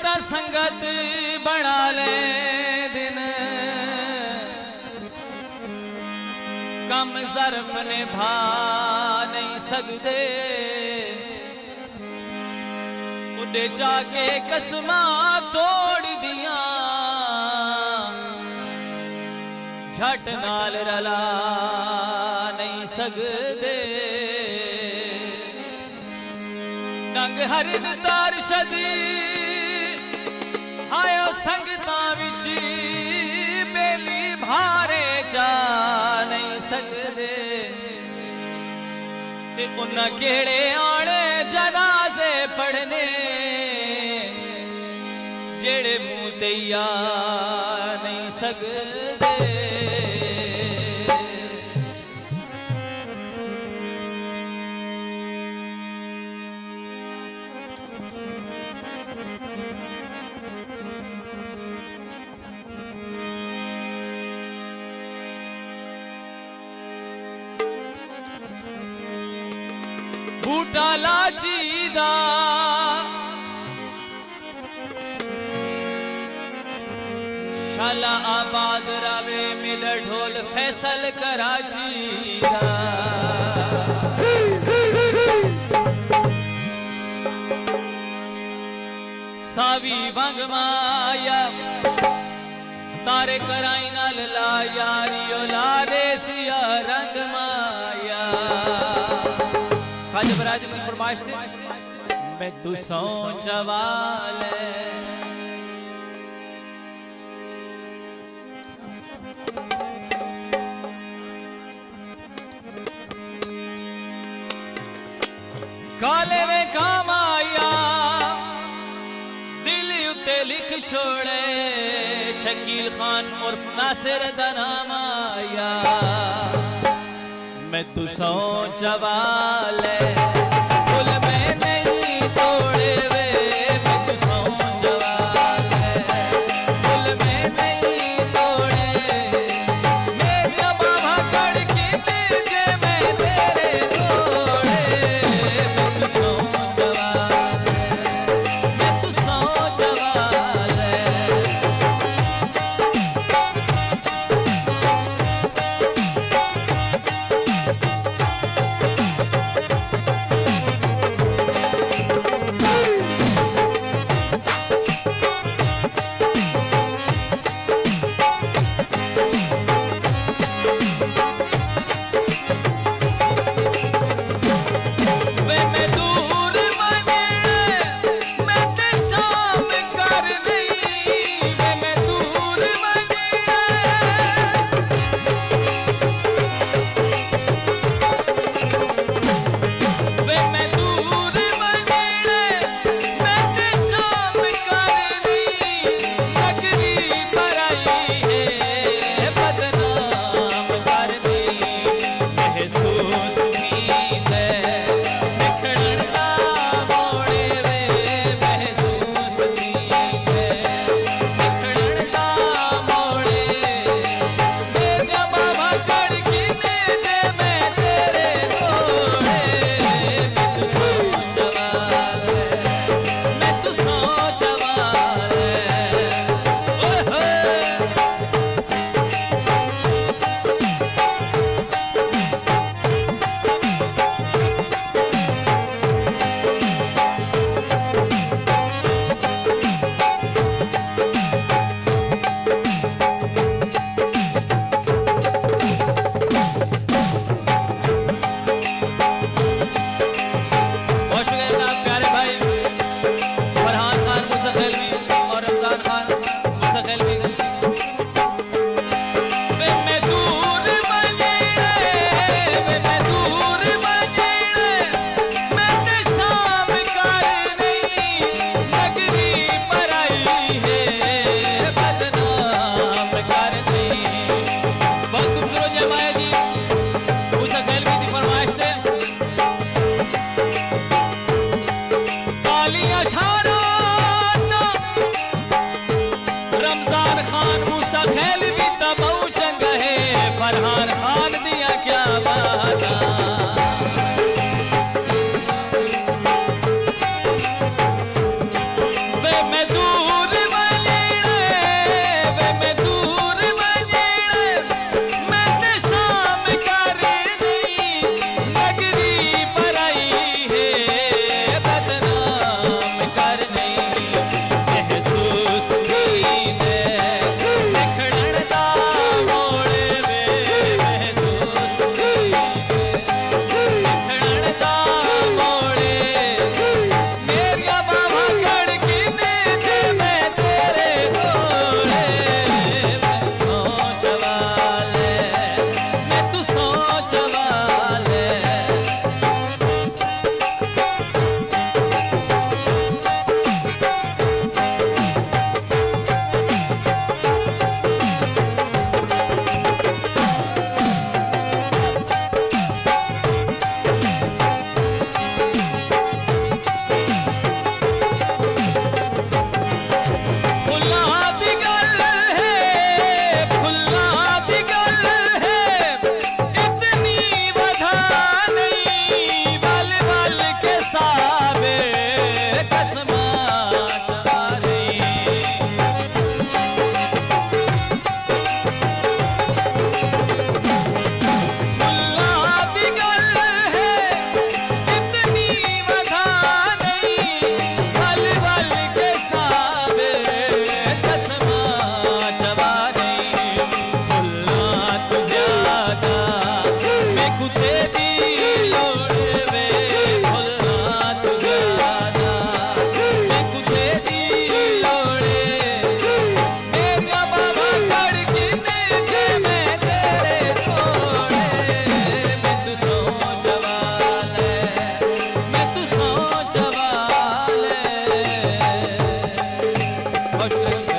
ता संगत बना ले दिन कम ज़र्फ ने भा नहीं सकते उड़े जाके कसमा तोड़ दिया झट नाल रला नहीं सकते नंग हरिन तार शदी हायो संगता विच बेली भारे जा नहीं सकते ते उन्ना केड़े आने जनाजे पढ़ने जेड़े मुंह तैया नहीं सकते बूटा लाची दा शाला आबाद रावे मिल ढोल फैसल कराची दा सावी वंग माया तारे कराई नाल ला यारियो ला रेसिया रंग माया खाजा बराज की फरमाइश थी मैं तू सौ जवाल काले में काम आया दिल उते लिख छोड़े शकील खान और नासिर दा नाम आया मैं तू सौ जवाल फुल में नहीं तोड़े वे मैं तू सौ जवाल फुल में नहीं तोड़े मेरी बाबा कड़ की तेजे मैं तेरे तोड़े मैं तू सौ जवाल मैं तू सौ जवाल खुश रही।